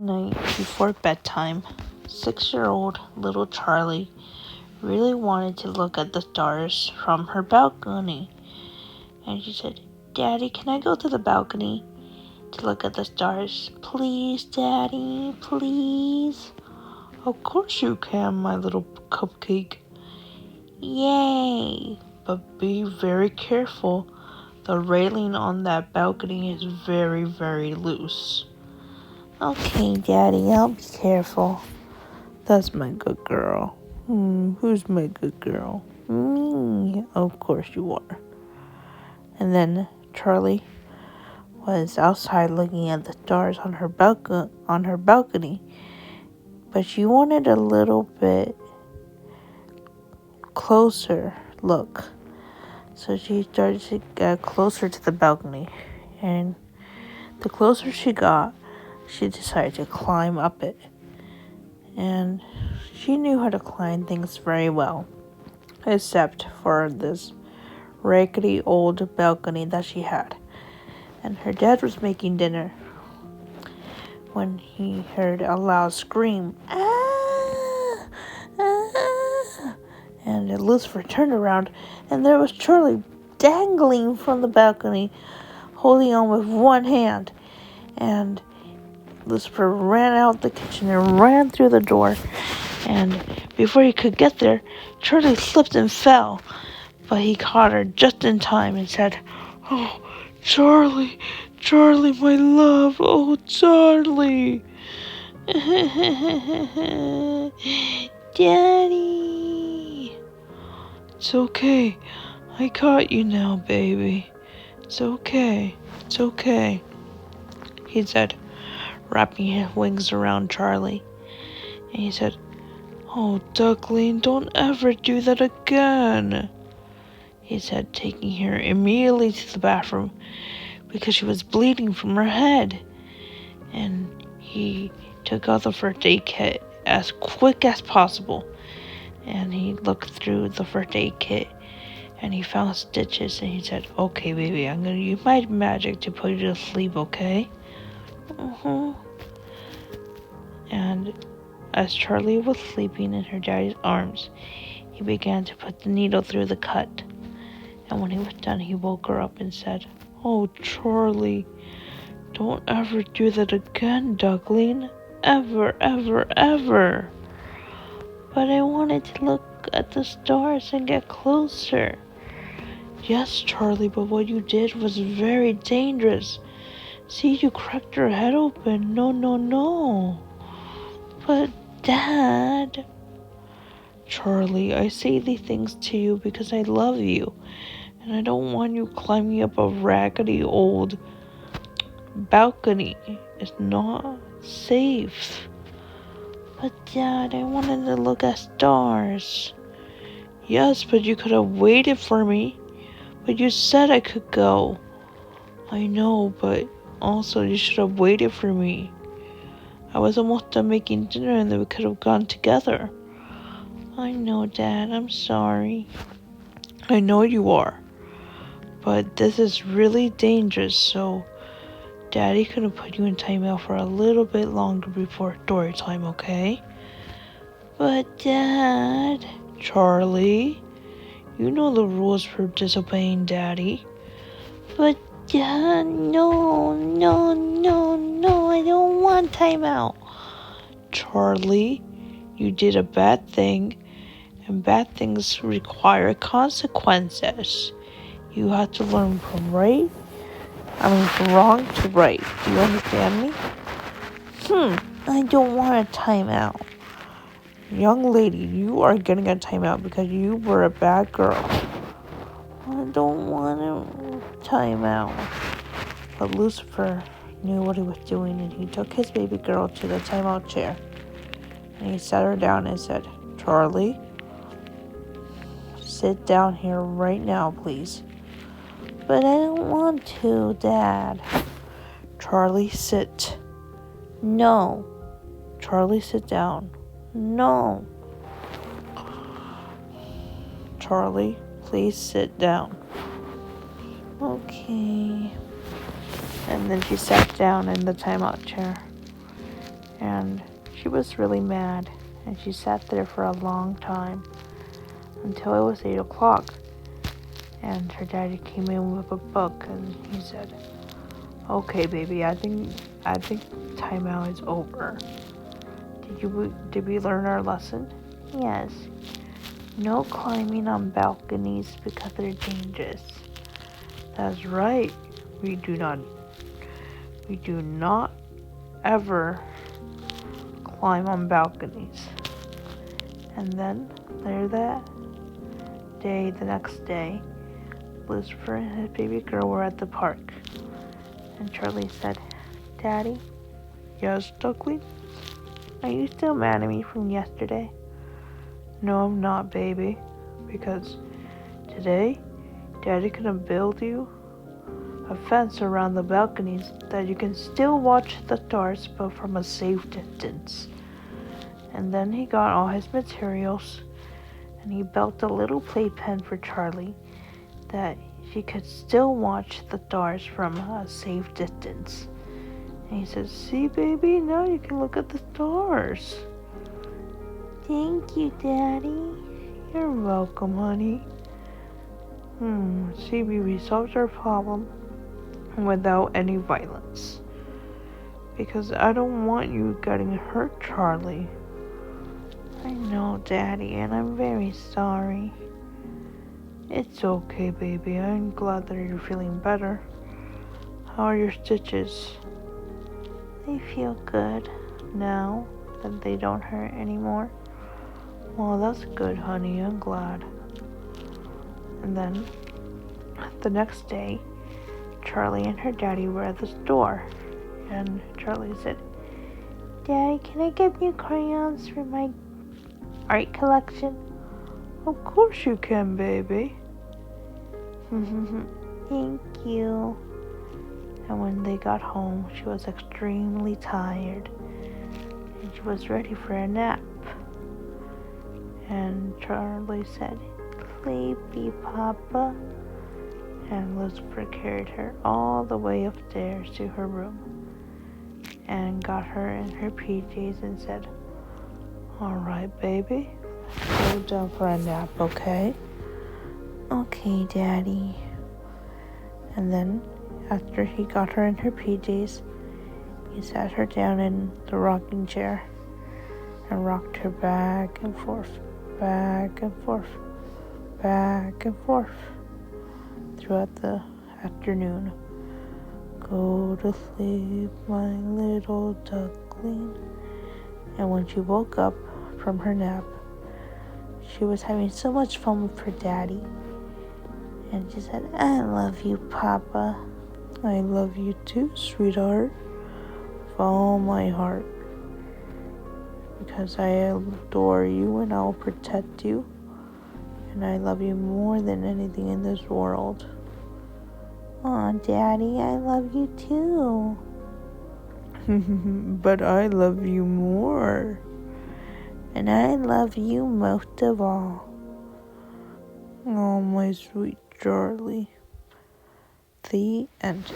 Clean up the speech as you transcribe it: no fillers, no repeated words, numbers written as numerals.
Night before bedtime, 6-year-old little Charlie really wanted to look at the stars from her balcony. And she said, "Daddy, can I go to the balcony to look at the stars? Please, Daddy, please." "Of course you can, my little cupcake." "Yay! But be very careful. The railing on that balcony is very, very loose." "Okay, Daddy, I'll be careful." "That's my good girl." Who's my good girl?" "Me." "Of course you are." And then Charlie was outside looking at the stars on her balcony, but she wanted a little bit closer look. So she started to get closer to the balcony, and the closer she got, she decided to climb up it. And she knew how to climb things very well, except for this raggedy old balcony that she had. And her dad was making dinner when he heard a loud scream, "Ah! Ah!" And Lucifer turned around, and there was Charlie dangling from the balcony, holding on with one hand. And Lucifer ran out the kitchen and ran through the door, and before he could get there, Charlie slipped and fell. But he caught her just in time and said, "Oh, Charlie, Charlie, my love, oh, Charlie." "Daddy." "It's okay. I got you now, baby. It's okay. It's okay," he said, wrapping his wings around Charlie. And he said, "Oh, duckling, don't ever do that again," he said, taking her immediately to the bathroom because she was bleeding from her head. And he took out the first aid kit as quick as possible, and he looked through the first aid kit and he found stitches, and he said, "Okay, baby, I'm gonna use my magic to put you to sleep, okay?" And as Charlie was sleeping in her daddy's arms, he began to put the needle through the cut. And when he was done, he woke her up and said, "Oh, Charlie, don't ever do that again, duckling. Ever, ever, ever." "But I wanted to look at the stars and get closer." "Yes, Charlie, but what you did was very dangerous. See, you cracked your head open. No, no, no." "But, Dad." "Charlie, I say these things to you because I love you, and I don't want you climbing up a raggedy old balcony. It's not safe." "But, Dad, I wanted to look at stars." "Yes, but you could have waited for me. But you said I could go." "I know, but also you should have waited for me. I was almost done making dinner and then we could have gone together." "I know, Dad. I'm sorry." "I know you are. But this is really dangerous, so Daddy could have put you in timeout for a little bit longer before story time, okay?" "But, Dad." "Charlie, you know the rules for disobeying Daddy." "But, Dad, no, no, no, no, I don't want timeout." "Charlie, you did a bad thing, and bad things require consequences. You have to learn from wrong to right. Do you understand me?" "I don't want a timeout." "Young lady, you are getting a timeout because you were a bad girl." "I don't want a timeout." But Lucifer knew what he was doing, and he took his baby girl to the timeout chair. And he sat her down and said, "Charlie, sit down here right now, please." "But I don't want to, Dad." "Charlie, sit." "No." "Charlie, sit down." "No." "Charlie, please sit down." "Okay." And then she sat down in the timeout chair. And she was really mad, and she sat there for a long time until it was 8 o'clock. And her daddy came in with a book, and he said, "Okay, baby, I think timeout is over. Did we learn our lesson?" "Yes. No climbing on balconies because they're dangerous." "That's right. We do not ever climb on balconies." And then the next day, Lucifer and his baby girl were at the park. And Charlie said, "Daddy?" "Yes, Duckling?" "Are you still mad at me from yesterday?" "No, I'm not, baby. Because today, Daddy gonna build you a fence around the balconies that you can still watch the stars, but from a safe distance." And then he got all his materials, and he built a little playpen for Charlie that she could still watch the stars from a safe distance. And he said, "See, baby, now you can look at the stars." "Thank you, Daddy." "You're welcome, honey." See, we resolved our problem without any violence. Because I don't want you getting hurt, Charlie. "I know, Daddy, and I'm very sorry." "It's okay, baby. I'm glad that you're feeling better. How are your stitches?" "They feel good now that they don't hurt anymore." "Well, that's good, honey. I'm glad." And then, the next day, Charlie and her daddy were at the store. And Charlie said, "Daddy, can I get new crayons for my art collection?" "Of course you can, baby." "Thank you." And when they got home, she was extremely tired, and she was ready for a nap. And Charlie said, "Sleepy, Papa." And Lucifer carried her all the way upstairs to her room and got her in her PJs and said, "All right, baby, go down for a nap, okay?" "Okay, Daddy." And then, after he got her in her PJs, he sat her down in the rocking chair and rocked her back and forth, back and forth, back and forth throughout the afternoon. "Go to sleep, my little duckling." And when she woke up from her nap, she was having so much fun with her daddy. And she said, "I love you, Papa." "I love you too, sweetheart, with all my heart. Because I adore you and I'll protect you. And I love you more than anything in this world." "Aw, Daddy, I love you too." "But I love you more." "And I love you most of all." "Oh, my sweet Charlie." The end.